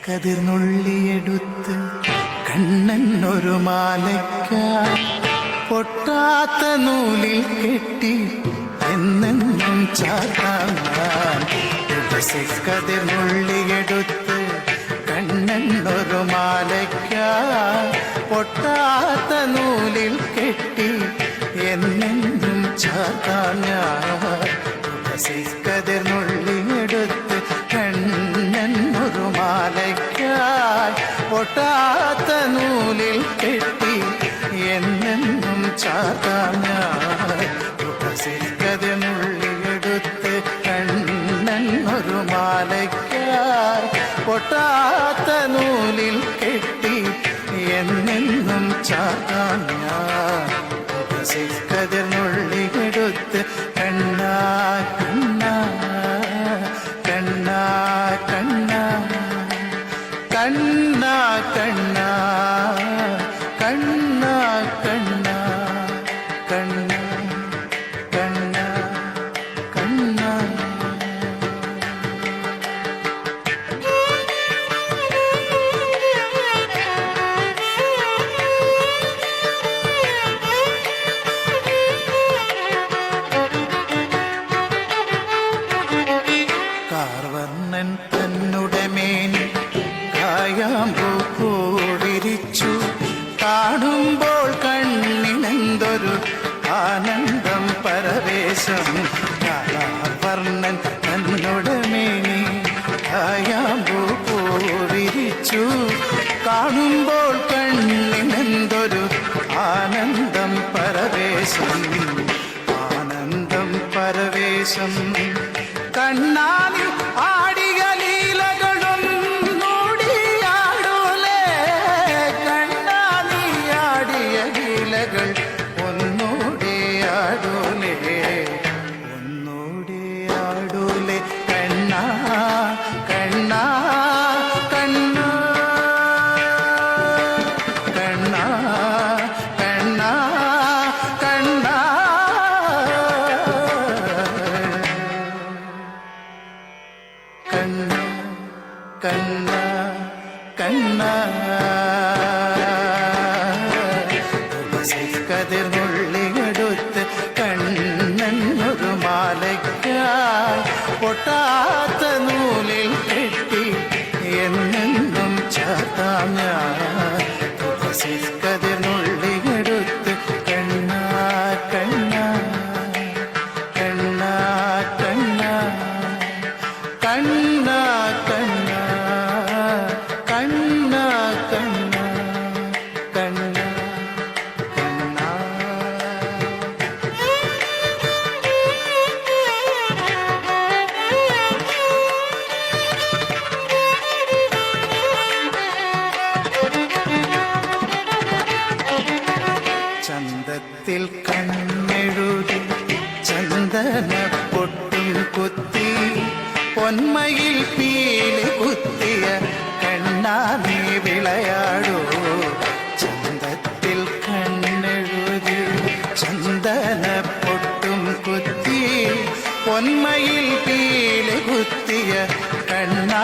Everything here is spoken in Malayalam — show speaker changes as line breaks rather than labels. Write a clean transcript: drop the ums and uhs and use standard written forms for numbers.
കതിർന്നുള്ളിയെടുത്ത് കണ്ണൻ ഒരു മാലയ്ക്കായി പൊട്ടാത്ത നൂലിൽ കെട്ടി എന്നെന്നും ചാത്താൻ. കതിർന്നുള്ളിയെടുത്ത് കണ്ണൻ ഒരു മാലയ്ക്കായി പൊട്ടാത്ത നൂലിൽ കെട്ടി എന്നെന്നും ചാത്താൻ. കതിർന്നുള്ളിയെടുത്ത് കണ്ണൻ ഒരു മാലയ്ക്കായി പൊട്ടാത്ത നൂലിൽ കെട്ടി എന്നെന്നും ചാത്താൻ. കതിർന്നുള്ളിയെടുത്ത് കണ്ണൻ ഒരു മാലയ്ക്കായി പൊട്ടാത്ത നൂലിൽ കെട്ടി എന്നെന്നും ചാത്താൻ. കതിർന്നുള്ളിയെടുത്ത് കണ്ണാ കണ്ണാ കണ്ണാ കണ്ണാ കണ്ണാ കണ്ണാ കണ്ണാ കണ്ണാ കണ്ണാ കണ്ണാ കണ്ണാ. കാർവർണ്ണൻ തന്നുടെ മേനി കായാമ്പൂ പൂവിരിച്ചു കാണുമ്പോൾ കണ്ണിനെന്തൊരു ആനന്ദം പരവേശം. കാർവർണ്ണൻ തന്നുടെ മേനി കായാമ്പൂ പൂവിരിച്ചു കാണുമ്പോൾ കണ്ണിനെന്തൊരു ആനന്ദം പരവേശം. ആനന്ദം പരവേശം. കണ്ണാലി ആടിയ ലീലകളൊന്നൂടിയാടൂലേ. കണ്ണാലി ആടിയ ലീലകൾ ഒന്നൂടിയാടൂലേ. ഒന്നൂടിയാടൂലേ. കണ്ണാ കണ്ണാ കണ്ണാ കണ്ണാ കണ്ണാ കണ്ണാ. കണ്ണാ കണ്ണാ കണ്ണാ. കതിർന്നുള്ളിയെടുത്ത് കണ്ണൻ ഒരു മാലയ്ക്കായി പൊട്ടാത്ത നൂലിൽ കെട്ടി എന്നെന്നും ചാത്താൻ. കതിർന്നുള്ളിയെടുത്ത് കണ്ണാ കണ്ണാ കണ്ണാ കണ്ണാ കണ്ണാ കണ്ണാ കണ്ണാ കണ്ണാ കണ്ണാ കണ്ണാ. ചന്തത്തിൽ കണ്ണെഴുതി ചന്ദന പൊട്ടും കുത്തി പൊന്മയിൽ പീലി കുത്തിയ കണ്ണാ നീ വിളയാടൂ. ചന്തത്തിൽ കണ്ണെഴുതി ചന്ദന പൊട്ടും കുത്തി പൊന്മയിൽ പീലി കുത്തിയ കണ്ണാ